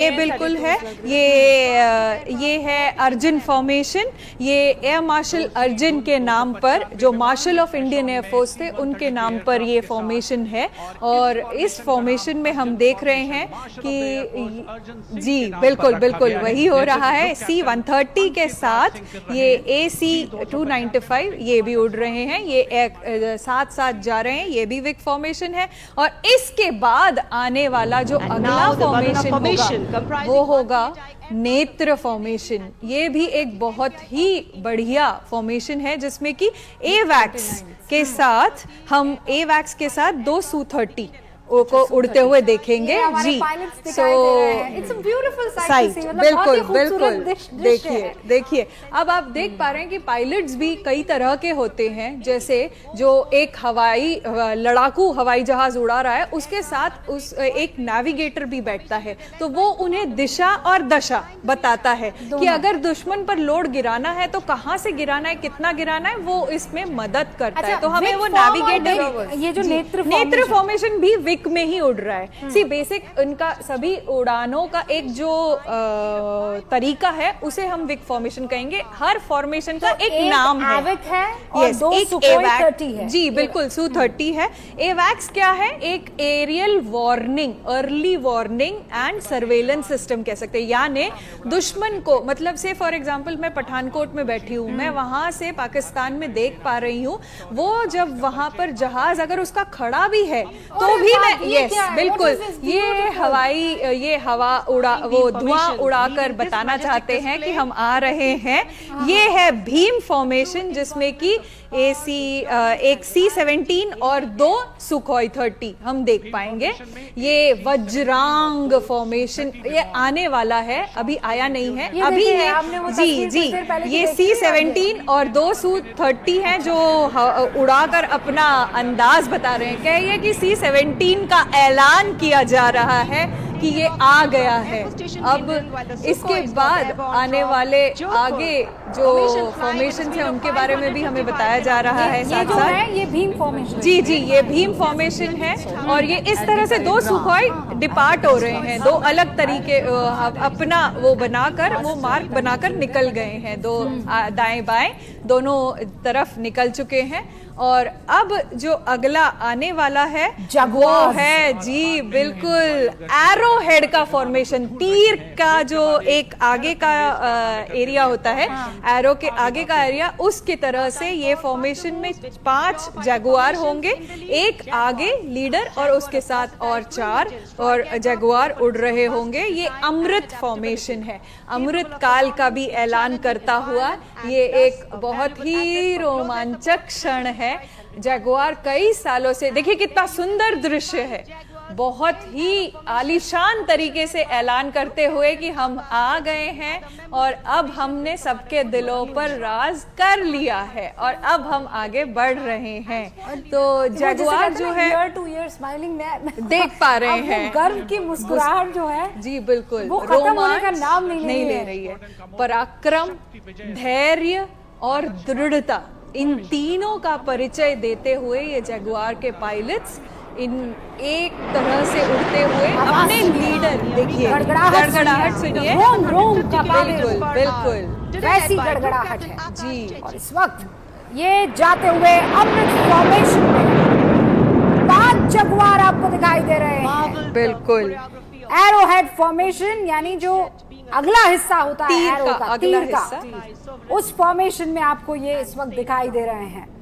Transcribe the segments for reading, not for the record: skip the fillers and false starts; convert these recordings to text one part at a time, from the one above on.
ये बिल्कुल है। ये है अर्जुन फॉर्मेशन। ये एयर मार्शल अर्जुन के नाम पर, जो मार्शल ऑफ इंडियन एयरफोर्स थे, उनके नाम पर ये फॉर्मेशन है। और इस फॉर्मेशन में हम देख रहे हैं कि जी बिल्कुल बिल्कुल वही हो रहा है। C-130 के साथ ये AC-295 ये भी उड़ रहे हैं, ये साथ साथ जा रहे हैं, ये भी विक फॉर्मेशन है। और इसके बाद आने वाला जो अगला फॉर्मेशन होगा वो होगा नेत्र फॉर्मेशन। ये भी एक बहुत ही बढ़िया फॉर्मेशन है, जिसमें कि एवैक्स के साथ हम एवैक्स के साथ 2 Su-30 को उड़ते हुए देखेंगे जी। So it's a beautiful sight, बिल्कुल बिल्कुल। देखिए अब आप देख पा रहे हैं कि पायलट्स भी कई तरह के होते हैं। जैसे जो एक लड़ाकू हवाई जहाज उड़ा रहा है, उसके साथ एक नेविगेटर भी बैठता है, तो वो उन्हें दिशा और दशा बताता है कि अगर दुश्मन पर लोड गिराना है तो कहाँ से गिराना है, कितना गिराना है, वो इसमें मदद करता है। तो हमें वो नेविगेटर, ये जो नेत्र फॉर्मेशन भी विक में ही उड़ रहा है। सी बेसिक इनका सभी उड़ानों का एक जो तरीका है उसे हम विक फॉर्मेशन कहेंगे। हर फॉर्मेशन का एक नाम है। और दो Su-30 है। जी बिल्कुल, Su-30 है। एवैक्स क्या है? एक aerial warning, early warning and surveillance system कह सकते हैं। यानी दुश्मन को, मतलब से फॉर एग्जांपल मैं पठानकोट में बैठी हूँ, मैं वहां से पाकिस्तान में देख पा रही हूँ, वो जब वहां पर जहाज अगर उसका खड़ा भी है तो भी यस बिल्कुल, ये हवा उड़ा, वो धुआं उड़ाकर बताना चाहते हैं कि हम आ रहे हैं। ये है भीम फॉर्मेशन, जिसमें कि एक C-17 और 2 Sukhoi 30 हम देख पाएंगे। ये वज्रांग फॉर्मेशन ये आने वाला है, अभी आया नहीं है, अभी है जी। ये C-17 और 2 Su-30 हैं जो उड़ाकर अपना अंदाज बता रहे हैं। कहिए कि C-17 का ऐलान किया जा रहा है कि ये आ गया है। अब इसके बाद आने वाले आगे जो फॉर्मेशन है उनके बारे में भी हमें बताया जा रहा है। साथ साथ ये भीम फॉर्मेशन, जी ये भीम फॉर्मेशन है। और ये इस तरह से 2 सुखोई डिपार्ट हो रहे हैं, 2 अलग तरीके अपना वो बनाकर, वो मार्ग बनाकर निकल गए हैं। 2 दाएं बाएं दोनों तरफ निकल चुके हैं। और अब जो अगला आने वाला है वो है जी बिल्कुल एरो हेड का फॉर्मेशन। तीर का जो एक आगे का एरिया होता है, एरो के आगे का एरिया, उसकी तरह से ये फॉर्मेशन में 5 जगुआर होंगे, एक आगे लीडर और उसके साथ और 4 और जगुआर उड़ रहे होंगे। ये अमृत फॉर्मेशन है, अमृत काल का भी ऐलान करता हुआ। ये एक बहुत ही रोमांचक क्षण है। जगुआर कई सालों से, देखिए कितना सुंदर दृश्य है, बहुत ही आलीशान तरीके से ऐलान करते हुए कि हम आ गए हैं और अब हमने सबके दिलों पर राज कर लिया है और अब हम आगे बढ़ रहे हैं। तो जगुआर जो है ईयर टू ईयर स्माइलिंग देख पा रहे हैं, गर्व की मुस्कुराहट जो है जी बिल्कुल, वो खत्म होने का नाम नहीं ले रही है। पराक्रम, धैर्य और दृढ़ता, इन तीनों का परिचय देते हुए ये जगुआर के पायलट्स इन एक तरह से उड़ते हुए अपने लीडर, देखिए गड़गड़ाहट सुनिए, रोम का बिल्कुल बिल्कुल वैसी गड़गड़ाहट है जी। और इस वक्त ये जाते हुए अमृत फॉर्मेशन में 5 जगुआर आपको दिखाई दे रहे हैं। बिल्कुल एरो हेड फॉर्मेशन, यानी जो अगला हिस्सा होता है एरो का, तीर का, उस फॉर्मेशन में आपको ये इस वक्त दिखाई दे रहे हैं।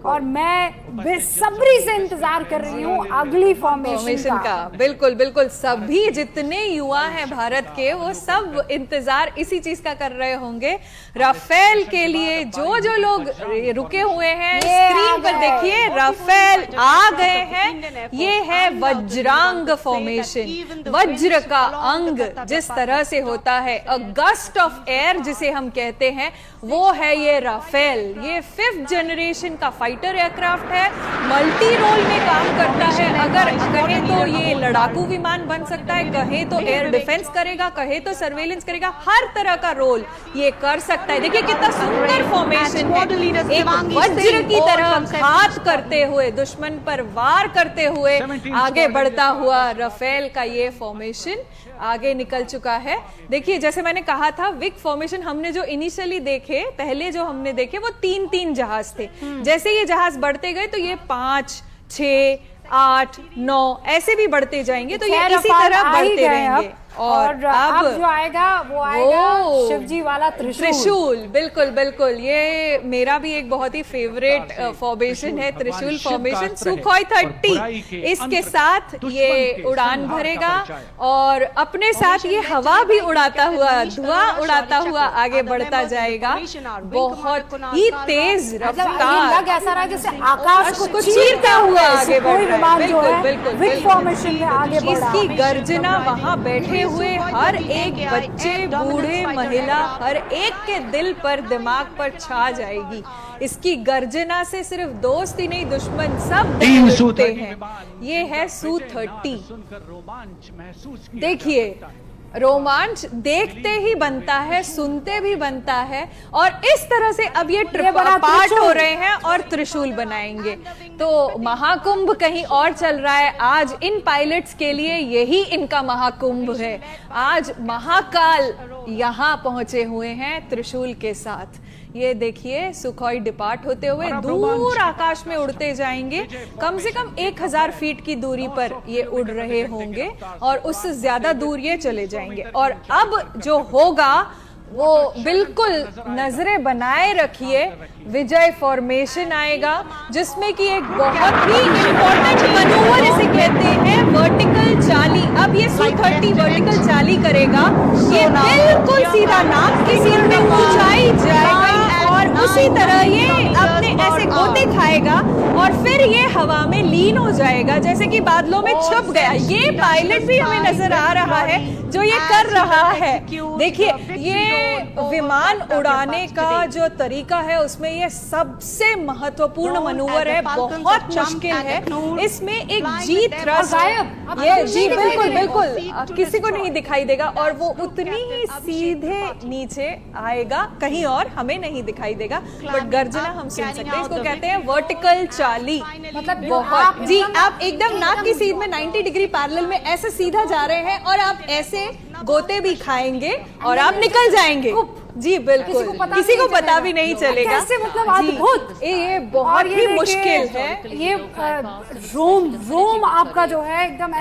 और मैं बेसब्री से इंतजार कर रही हूँ अगली फॉर्मेशन का। बिल्कुल बिल्कुल, सभी जितने युवा हैं भारत के, वो सब इंतजार इसी चीज का कर रहे होंगे, राफेल के लिए। जो लोग रुके हुए हैं स्क्रीन पर देखिए, राफेल आ गए हैं। ये है वज्रांग फॉर्मेशन, वज्र का अंग जिस तरह से होता है, अ गस्ट ऑफ एयर जिसे हम कहते हैं, वो है ये राफेल। ये 5th जनरेशन का फाइटर एयरक्राफ्ट है, मल्टी रोल में काम करता है। अगर कहे तो ये लड़ाकू विमान बन सकता है, कहे तो एयर डिफेंस करेगा, कहे तो सर्वेलेंस करेगा, हर तरह का रोल ये कर सकता है। देखिए कितना सुंदर फॉर्मेशन है, एक वज्र की तरह घात करते हुए, दुश्मन पर वार करते हुए आगे बढ़ता हुआ राफेल का ये फॉर्मेशन आगे निकल चुका है। देखिए जैसे मैंने कहा था, विक फॉर्मेशन हमने जो इनिशियली देखे, पहले जो हमने देखे वो 3-3 जहाज थे। जैसे ये जहाज बढ़ते गए तो ये 5, 6, 8, 9 ऐसे भी बढ़ते जाएंगे, तो ये इसी तरह बढ़ते रहेंगे। और अब जो आएगा वो आएगा शिवजी वाला त्रिशूल। बिल्कुल बिल्कुल, ये मेरा भी एक बहुत ही फेवरेट फॉर्मेशन है, त्रिशूल फॉर्मेशन। सुखोई 30 इसके साथ ये उड़ान भरेगा और अपने साथ ये हवा भी उड़ाता हुआ, धुआं उड़ाता हुआ आगे बढ़ता जाएगा। बहुत ही तेज रफ्तार, लग ऐसा रहा है जैसे आकाश को चीरता हुआ आगे बढ़ रहा है। बिल्कुल बिल्कुल, विक फॉर्मेशन में आगे बढ़ रहा है। इसकी गर्जना वहां बैठे हुए हर एक बच्चे, बूढ़े, महिला, हर एक के दिल पर, दिमाग पर छा जाएगी। इसकी गर्जना से सिर्फ दोस्त ही नहीं, दुश्मन सब डरते हैं। ये है Su-30। देखिए रोमांच देखते ही बनता है, सुनते भी बनता है, और इस तरह से अब ये पार्ट हो रहे हैं और त्रिशूल बनाएंगे। तो महाकुंभ कहीं और चल रहा है, आज इन पायलट्स के लिए यही इनका महाकुंभ है। आज महाकाल यहाँ पहुंचे हुए हैं त्रिशूल के साथ। ये देखिए सुखोई डिपार्ट होते हुए दूर आकाश में उड़ते जाएंगे। कम से कम 1000 फीट की दूरी पर ये उड़ रहे होंगे और उससे ज्यादा दूर ये चले जाएंगे। और अब जो होगा वो बिल्कुल नजरें बनाए रखिए, विजय फॉर्मेशन आएगा जिसमें कि एक बहुत ही इंपॉर्टेंट मनूवर इसे कहते हैं, वर्टिकल चाली। अब ये Su-30 वर्टिकल चाली करेगा। ये बिल्कुल सीधा नाक की सीध में ऊंचाई जाएगा और उसी तरह ये अपने ऐसे गोते खाएगा और फिर ये हवा में लीन हो जाएगा, जैसे कि बादलों में छुप गया। ये पायलट भी हमें नजर आ रहा है जो ये कर रहा है। देखिए ये विमान उड़ाने का जो तरीका है उसमें ये सबसे महत्वपूर्ण मनूवर है, बहुत मुश्किल है। इसमें एक जी थ्रस्ट, ये जी बिल्कुल बिल्कुल किसी को नहीं दिखाई देगा और वो उतनी ही सीधे नीचे आएगा, कहीं और हमें नहीं दिखाई देगा, बट गर्जना हम सुन सकते हैं। इसको कहते हैं वर्टिकल चाली। मतलब बहुत जी, आप एकदम नाक की सीध में 90 डिग्री पैरेलल में ऐसे सीधा जा रहे हैं और आप ऐसे गोते भी खाएंगे और आप निकल जाएंगे। जी बिल्कुल, किसी को पता भी नहीं चलेगा। कैसे, मतलब अद्भुत। ये बहुत ही मुश्किल है। ये रोम आपका जो है एकदम